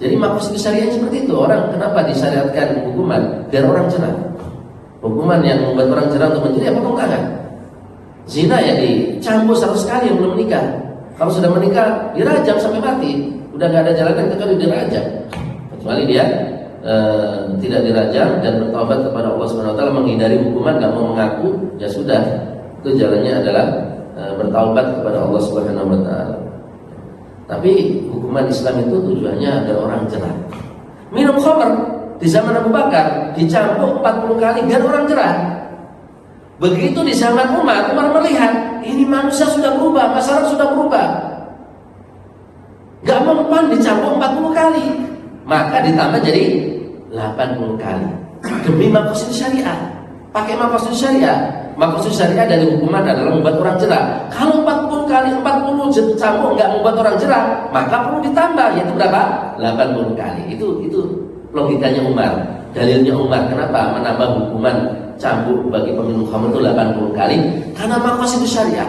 Jadi maksud syariah seperti itu. Orang kenapa disyariatkan hukuman? Biar orang jerah. Hukuman yang membuat orang jerah untuk mencuri ya potong tangan. Zina ya dicambuk 100 kali yang belum menikah. Kalau sudah menikah, dirajam sampai mati. Udah nggak ada jalanan kecuali dirajam. Kecuali dia tidak dirajam dan bertaubat kepada Allah Subhanahu Wa Taala, menghindari hukuman, nggak mau mengaku, ya sudah. Itu jalannya adalah bertaubat kepada Allah Subhanahu Wa Taala. Tapi hukuman Islam itu tujuannya agar orang jerah. Minum khamr di zaman Abu Bakar dicambuk 40 kali biar orang jerah. Begitu di zaman Umar melihat ini manusia sudah berubah, masyarakat sudah berubah, gak mempan dicambuk 40 kali, maka ditambah jadi 80 kali demi maqasid syariah. Pakai maqasid syariah. Maqasid syariah dari hukuman adalah membuat orang jerah. Kalau 40 kali 40 cambuk nggak membuat orang jerah, maka perlu ditambah, yaitu berapa? 80 kali. Itu logikanya Umar. Dalilnya Umar kenapa menambah hukuman cambuk bagi peminum khamr itu 80 kali? Karena maqasid syariah.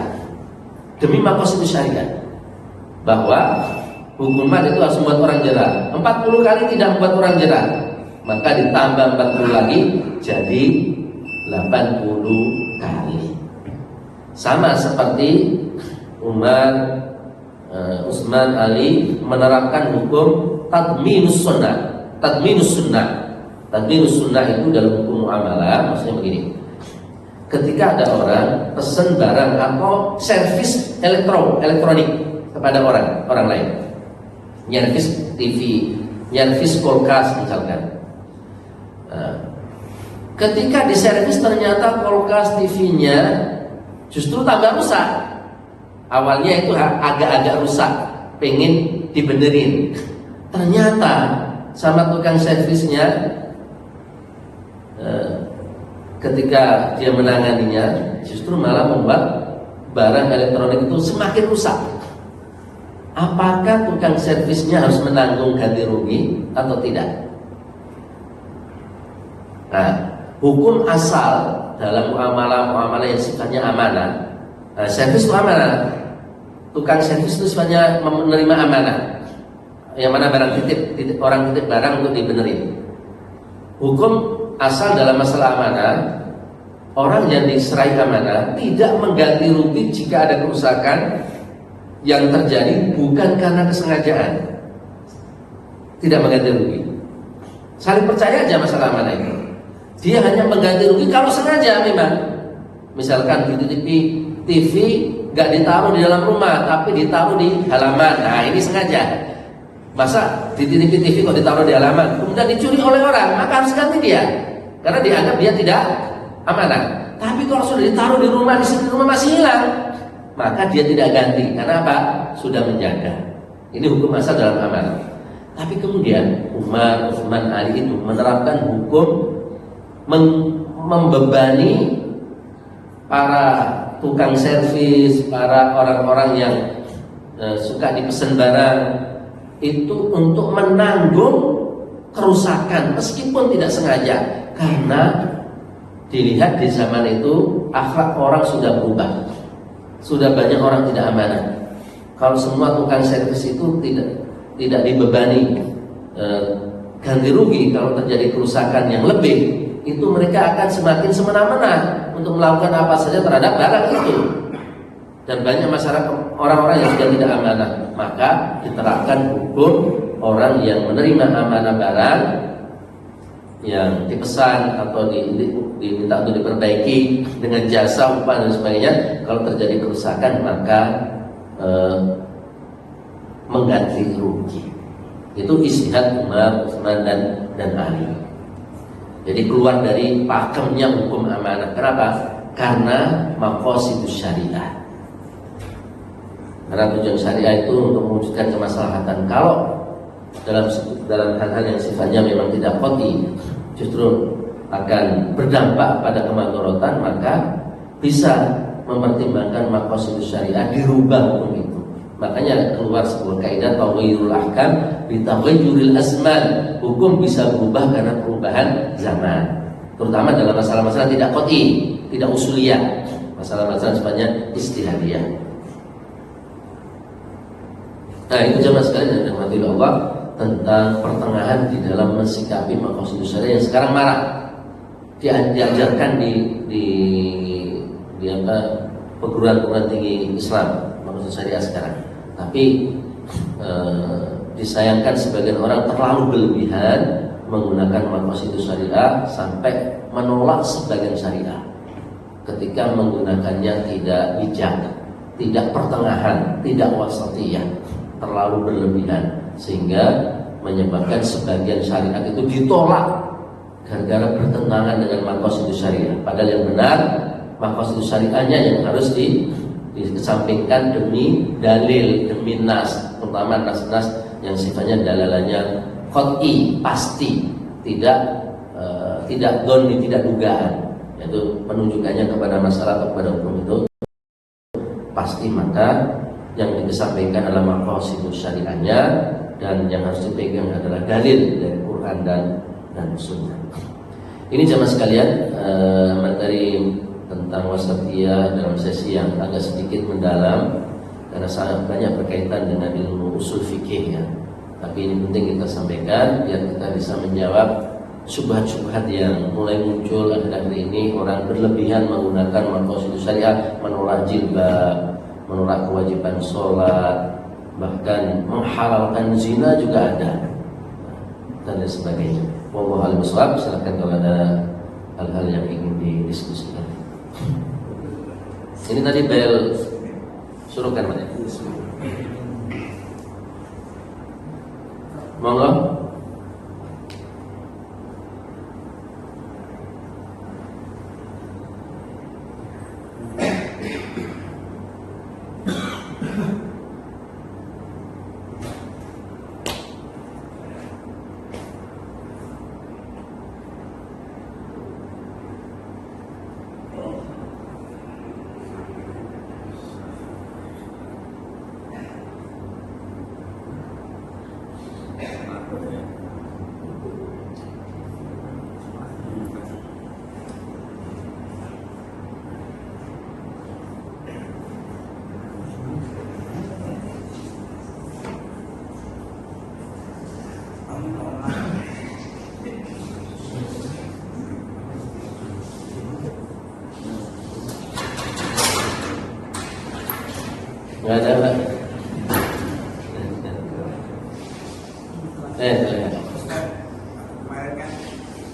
Demi maqasid syariah. Bahwa hukuman itu harus membuat orang jerah. 40 kali tidak membuat orang jerah, maka ditambah 40 lagi jadi 80 kali. Sama seperti Umar, Utsman, Ali menerapkan hukum tadminus sunnah. Tadminus sunnah. Tadminus sunnah itu dalam hukum muamalah maksudnya begini. Ketika ada orang pesan barang atau servis elektronik kepada orang lain, nyervis TV, nyervis kulkas misalkan. Ketika diservis ternyata kulkas TV-nya justru tambah rusak. Awalnya itu agak-agak rusak, pengen dibenerin. Ternyata sama tukang servisnya ketika dia menanganinya justru malah membuat barang elektronik itu semakin rusak. Apakah tukang servisnya harus menanggung ganti rugi atau tidak? Nah, hukum asal dalam muamalah yang sifatnya amanah, servis itu amanah. Tukang servis itu sifatnya menerima amanah. Yang mana barang titip orang titip barang untuk dibenerin. Hukum asal dalam masalah amanah, orang yang diserai amanah tidak mengganti rugi jika ada kerusakan yang terjadi bukan karena kesengajaan. Tidak mengganti rugi. Saling percaya aja masalah amanah itu. Dia hanya mengganti rugi kalau sengaja memang. Misalkan TV gak ditaruh di dalam rumah, tapi ditaruh di halaman. Nah ini sengaja. Masa di TV kok ditaruh di halaman, kemudian dicuri oleh orang, maka harus ganti dia. Karena dianggap dia tidak amanah. Tapi kalau sudah ditaruh di rumah, di rumah masih hilang, maka dia tidak ganti. Karena apa? Sudah menjaga. Ini hukum asal dalam amanah. Tapi kemudian Umar, Utsman, Ali itu menerapkan hukum membebani para tukang servis, para orang-orang yang suka dipesan barang itu untuk menanggung kerusakan meskipun tidak sengaja, karena dilihat di zaman itu akhlak orang sudah berubah, sudah banyak orang tidak amanah. Kalau semua tukang servis itu tidak dibebani ganti rugi kalau terjadi kerusakan yang lebih, itu mereka akan semakin semena-mena untuk melakukan apa saja terhadap barang itu. Dan banyak masyarakat orang-orang yang sudah tidak amanah, maka diterapkan hukum orang yang menerima amanah barang yang dipesan atau diminta untuk diperbaiki dengan jasa, upah dan sebagainya. Kalau terjadi kerusakan maka mengganti rugi. Itu ijtihad Umar, Utsman dan Ali. Jadi keluar dari pakemnya hukum amanah. Kenapa? Karena maqasidus syariah. Karena tujuan syariah itu untuk mewujudkan kemaslahatan. Kalau dalam hal-hal yang sifatnya memang tidak qati, justru akan berdampak pada kemadharatan, maka bisa mempertimbangkan maqasidus syariah, dirubah hukum itu. Makanya keluar sebuah kaidah taghayyurul ahkam bi taghayyuril azman. Hukum bisa berubah karena perubahan zaman, terutama dalam masalah-masalah tidak qati, tidak usuliyah, masalah-masalah sifatnya istihadiyah. Nah itu jamaah sekalian yang dirahmati Allah, tentang pertengahan di dalam mensikapi maqasidus syariah yang sekarang marak diajarkan di perguruan tinggi Islam, maqasidus syariah sekarang. Tapi disayangkan sebagian orang terlalu berlebihan menggunakan maqasidus syariah sampai menolak sebagian syariah ketika menggunakannya tidak bijak, tidak pertengahan, tidak wasatiyah. terlalu berlebihan sehingga menyebabkan sebagian syariat itu ditolak gara-gara bertentangan dengan maqasid syariah. Padahal yang benar maqasid syariahnya yang harus dikesampingkan demi dalil, demi nas, terutama nas-nas yang sifatnya dalalannya qat'i, pasti, tidak dhanni, tidak dugaan, yaitu penunjukannya kepada masalah, kepada hukum itu pasti, maka yang dikesampingkan adalah maqasid syariahnya, dan yang harus dipegang adalah dalil dari Quran dan Sunnah. Ini jamaah sekalian, materi tentang wasatiyah dalam sesi yang agak sedikit mendalam karena sangat banyak berkaitan dengan ilmu usul fikih ya. Tapi ini penting kita sampaikan biar kita bisa menjawab syubhat-syubhat yang mulai muncul akhir-akhir ini. Orang berlebihan menggunakan maqasid syariah, menolak jilbab, menolak kewajiban sholat, bahkan menghalalkan zina juga ada, dan lain sebagainya. Wallahu a'lam bishawab. Silakan kalau ada hal-hal yang ingin didiskusikan. Ini tadi bel suruhkan Pak. Monggo. Nggak ada Pak. Kemarin kan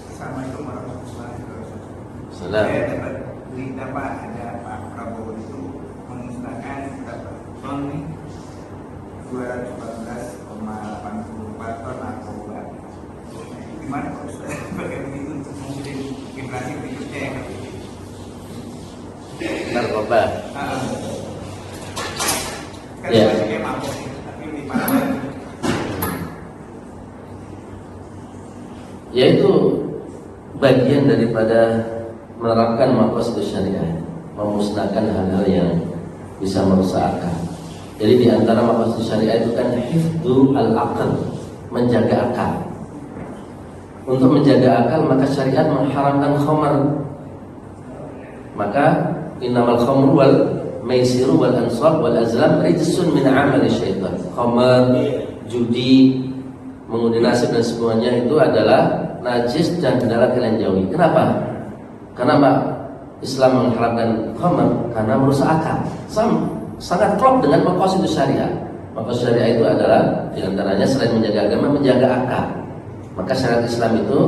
Assalamualaikum warahmatullahi wabarakatuh. Salam. Saya dapat berita Pak, ada Pak Prabowo itu memusnahkan berapa ton nih, 214,84 ton narkoba. Gimana Pak Ustaz pakai begitu untuk mengusir generasi berikutnya ya? Narkoba. Kan Ya. dia mabuk tapi di mana? Yaitu bagian daripada menerapkan maqasid syariah, memusnahkan hal-hal yang bisa merusak akal. Jadi di antara maqasid syariah itu kan hifdzu al-aql, menjaga akal. Untuk menjaga akal maka syariat mengharamkan khamar. Maka innamal khamru wal maisiru wal ansab wal azlam rijsun min amali syaitan. Khamar, judi, mengundi nasib dan semuanya itu adalah najis dan hendaklah kalian jauhi. Kenapa? Kenapa Islam mengharamkan khamar? Karena merusak akal. Sangat klop dengan maqasid syariah. Maqasid syariah itu adalah diantaranya selain menjaga agama, menjaga akal. Maka syariat Islam itu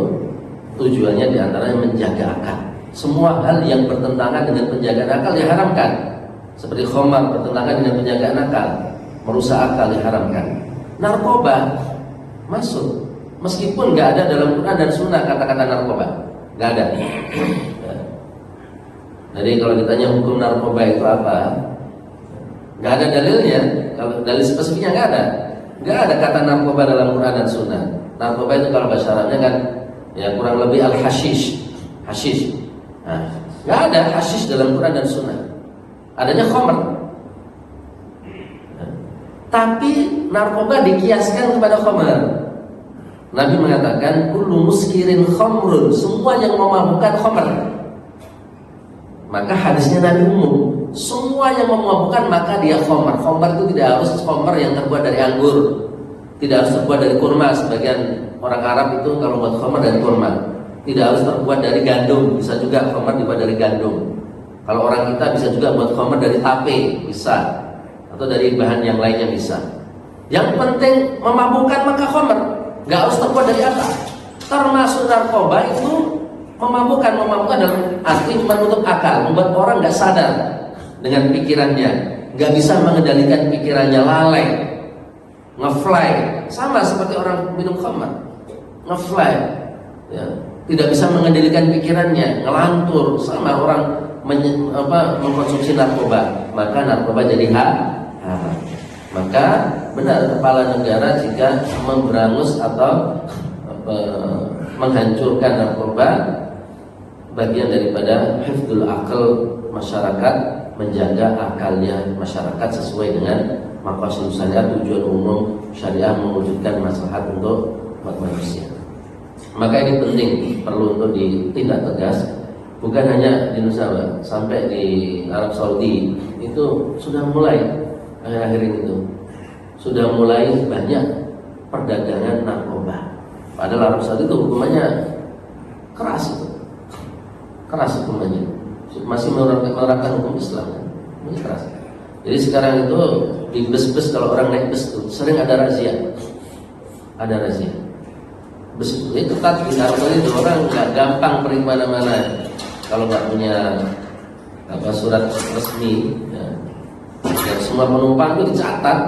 tujuannya diantaranya menjaga akal. Semua hal yang bertentangan dengan penjagaan akal diharamkan. Seperti khamar bertentangan dengan penjagaan akal, merusak akal diharamkan. Narkoba masuk, meskipun nggak ada dalam Quran dan Sunnah kata-kata narkoba, nggak ada. Jadi kalau ditanya hukum narkoba itu apa, nggak ada dalilnya. Kalau dalil spesifiknya nggak ada kata narkoba dalam Quran dan Sunnah. Narkoba itu kalau bahasa Arabnya kan ya kurang lebih al-hashish, hashish. Nah, nggak ada hashish dalam Quran dan Sunnah. Adanya khamr. Tapi narkoba dikiaskan kepada khamr. Nabi mengatakan kullu muskirin khamrun, semua yang memabukkan khamr. Maka hadisnya Nabi umum, semua yang memabukkan maka dia khamr. Khamr itu tidak harus khamr yang terbuat dari anggur, tidak harus terbuat dari kurma. Sebagian orang Arab itu kalau buat khamr dari kurma. Tidak harus terbuat dari gandum, bisa juga khamr dibuat dari gandum. Kalau orang kita bisa juga buat khamr dari tape, bisa, atau dari bahan yang lainnya bisa. Yang penting memabukkan maka khamr, nggak harus terbuat dari apa. Termasuk narkoba itu memabukkan dalam arti menutup akal, membuat orang nggak sadar dengan pikirannya, nggak bisa mengendalikan pikirannya, lalai. ngefly, sama seperti orang minum khamar, ngefly, ya, tidak bisa mengendalikan pikirannya, ngelantur, sama orang mengkonsumsi narkoba, maka narkoba jadi haram. Maka benar kepala negara jika memberangus atau menghancurkan narkoba, bagian daripada hifdzul akal masyarakat, menjaga akalnya masyarakat sesuai dengan maqasid syariah, tujuan umum syariah mewujudkan maslahat untuk umat manusia. Maka ini penting, perlu untuk ditindak tegas. Bukan hanya di Nusa, sampai di Arab Saudi itu sudah mulai akhir-akhir ini itu sudah mulai banyak perdagangan narkoba. Padahal Arab Saudi itu hukumannya keras, itu keras hukumannya, masih menerapkan hukum Islam, ini keras. Jadi sekarang itu di bus-bus, kalau orang naik bus itu sering ada razia, bus itu ketat di Arab Saudi itu, orang nggak gampang pergi mana-mana kalau nggak punya surat resmi, ya. Dan semua penumpang itu dicatat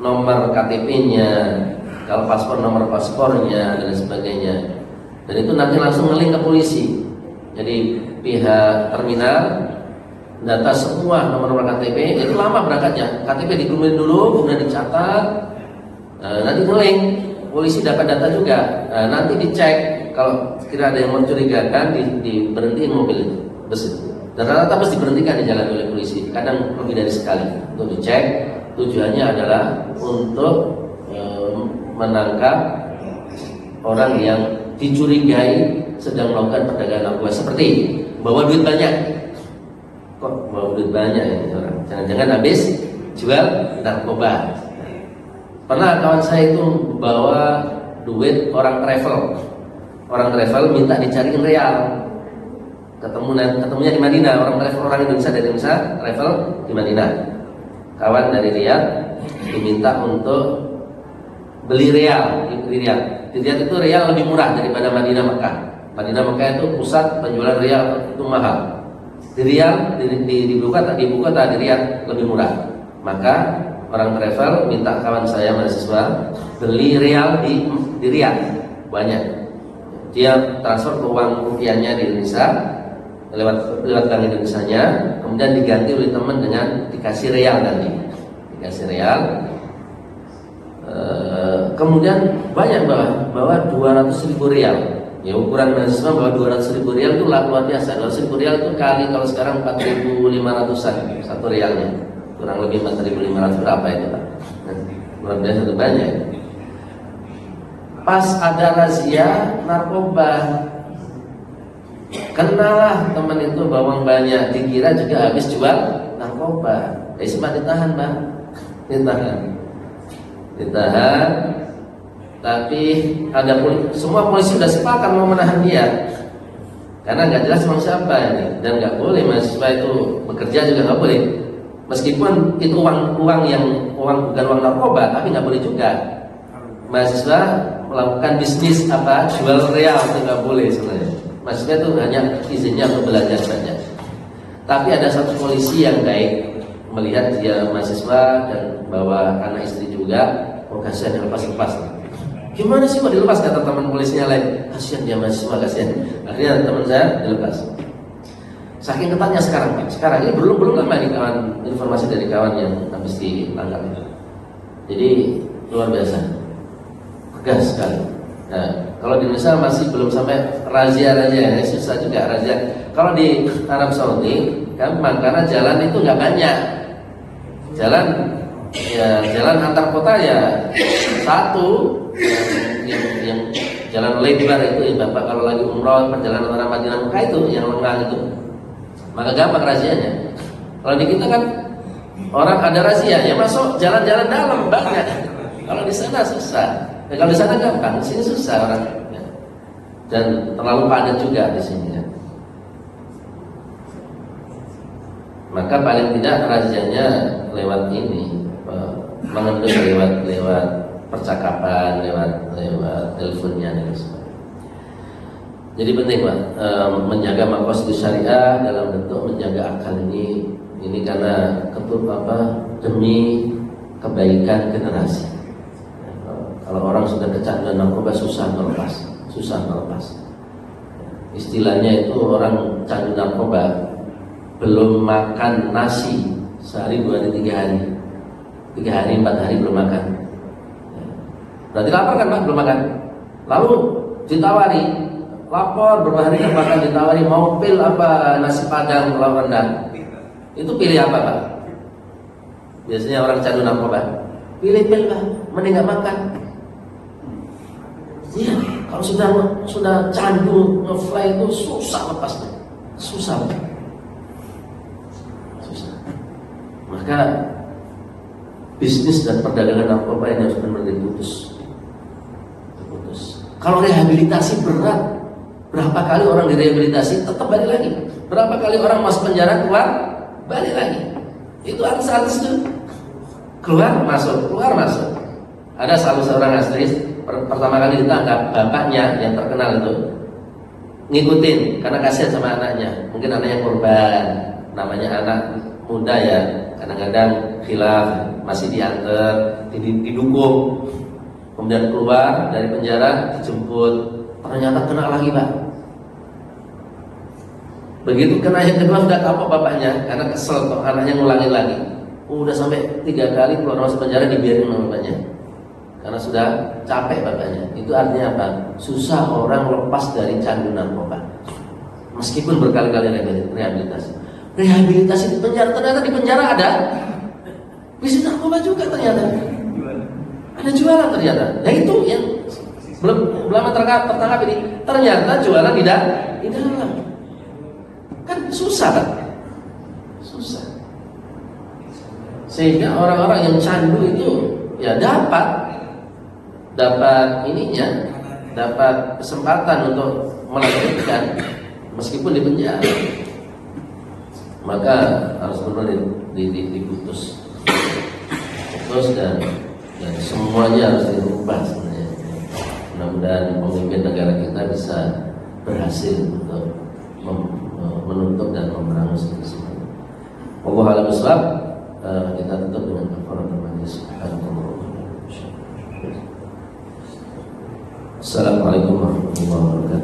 nomor KTP-nya, kalau paspor nomor paspornya dan sebagainya, dan itu nanti langsung ngeling ke polisi. Jadi pihak terminal data semua nomor KTP, itu lama berangkatnya, KTP dikumpulin dulu, kemudian dicatat, nanti ngeling, polisi dapat data juga, nanti dicek. Kalau kira ada yang mencurigakan, diberhentiin mobil itu, bus itu. Dan rata-rata bus diberhentikan di jalan oleh polisi, kadang lebih dari sekali untuk dicek. Tujuannya adalah untuk menangkap orang yang dicurigai sedang melakukan perdagangan narkoba, seperti bawa duit banyak. Kok bawa duit banyak ya orang? Jangan-jangan habis jual narkoba. Pernah kawan saya itu bawa duit orang travel minta dicariin real. Ketemunya di Madinah, orang Indonesia dari Indonesia travel di Madinah. Kawan dari Riyadh diminta untuk beli real di Riyadh. Di Riyadh itu real lebih murah daripada Madinah Mekah. Madinah Mekah itu pusat penjualan real itu mahal. Di Riyadh, di ibu kota di Riyadh lebih murah. Maka orang travel minta kawan saya mahasiswa beli real di Riyadh banyak. Dia transfer ke uang rupiahnya di Indonesia lewat bank Indonesianya, kemudian diganti oleh teman dengan dikasih real tadi, dikasih real. Kemudian banyak bawa 200.000 real. Ya, ukuran mahasiswa bawa 200.000 real itu luar biasa. 200.000 real itu kali kalau sekarang 4.500-an satu realnya, kurang lebih 4.500 berapa itu Pak? Luar biasa, itu banyak. Pas ada razia narkoba, kenalah teman itu bawang banyak, dikira juga habis jual narkoba. Sempat ditahan Pak, ditahan. Tapi ada semua polisi sudah sepakat mau menahan dia, karena nggak jelas mau siapa ini, dan nggak boleh mahasiswa itu bekerja juga nggak boleh. Meskipun itu uang bukan uang narkoba, tapi nggak boleh juga mahasiswa melakukan bisnis jual real, itu nggak boleh sebenarnya. Mahasiswa itu hanya izinnya untuk belajar saja. Tapi ada satu polisi yang baik, melihat dia mahasiswa dan bawa anak istri juga, kasihan dilepas-lepas. Gimana sih kok dilepas, kata teman polisinya lain, kasihan dia mahasiswa, kasihan. Akhirnya teman saya dilepas. Saking ketatnya sekarang Pak. Sekarang ini belum lama ini kawan, informasi dari kawan yang habis ditangkap. Jadi luar biasa, tegas sekali. Nah, kalau di Indonesia masih belum sampai razia, susah juga razia. Kalau di Arab Saudi gampang, karena jalan itu nggak banyak. Jalan antar kota ya satu, yang jalan lebar itu ya Bapak kalau lagi umroh perjalanan antara Madinah Mekah itu yang lengang itu, maka gampang razianya. Kalau di kita kan orang ada razia ya masuk jalan-jalan dalam banyak. Kalau di sana susah. Kalau di sana gampang, di sini susah orang. Dan terlalu padat juga di sini ya. Maka paling tidak razianya lewat ini, mengendus lewat percakapan, lewat teleponnya dan sebagainya. Jadi penting Pak, menjaga maqasid syariah dalam bentuk menjaga akal ini karena demi kebaikan generasi. Kalau orang sudah kecanduan narkoba susah melepas. Istilahnya itu orang candu narkoba belum makan nasi sehari, 2 hari, 3 hari, 3 hari, 4 hari belum makan. Berarti lapar kan Pak? Belum makan. Lalu ditawari, lapor berapa hari nggak makan, ditawari mau pil apa, nasi padang, lauk rendang. Itu pilih apa Pak? Biasanya orang candu narkoba pilih pil Pak, mending nggak makan. Iya, kalau sudah candu ngefly itu susah lepasnya, susah. Maka bisnis dan perdagangan narkoba ini harus benar-benar diputus. Kalau rehabilitasi berat, berapa kali orang direhabilitasi tetap balik lagi. Berapa kali orang masuk penjara keluar balik lagi. Itu artis-artis itu keluar masuk. Ada salah seorang artis pertama kali ditangkap, bapaknya yang terkenal itu ngikutin karena kasihan sama anaknya. Mungkin anaknya korban, namanya anak muda ya, kadang-kadang khilaf, masih diantar, didukung. Kemudian keluar dari penjara, dijemput, ternyata kena lagi Pak. Begitu kena yang kedua sudah kapok bapaknya karena kesel kok anaknya ngulangin lagi. Udah sampai 3 kali keluar masuk penjara dibiarin sama bapaknya karena sudah capek bapaknya. Itu artinya apa? Susah orang lepas dari candu narkoba meskipun berkali-kali rehabilitasi. Rehabilitasi di penjara, ternyata di penjara ada bisnis narkoba juga ternyata. Ada jualan ternyata. Nah itu yang belum tertangkap ini. Ternyata jualan di dalam. Kan susah kan? Susah. Sehingga orang-orang yang candu itu ya dapat ininya, dapat kesempatan untuk melanjutkan meskipun di penjara. Maka harus benar diputus dan semuanya harus dirubah sebenarnya. Mudah-mudahan pemimpin negara kita bisa berhasil untuk menutup dan memberangus itu semua. Wallahu a'lam bishawab. Kita tutup dengan kafaratul majlis. Assalamualaikum warahmatullahi wabarakatuh.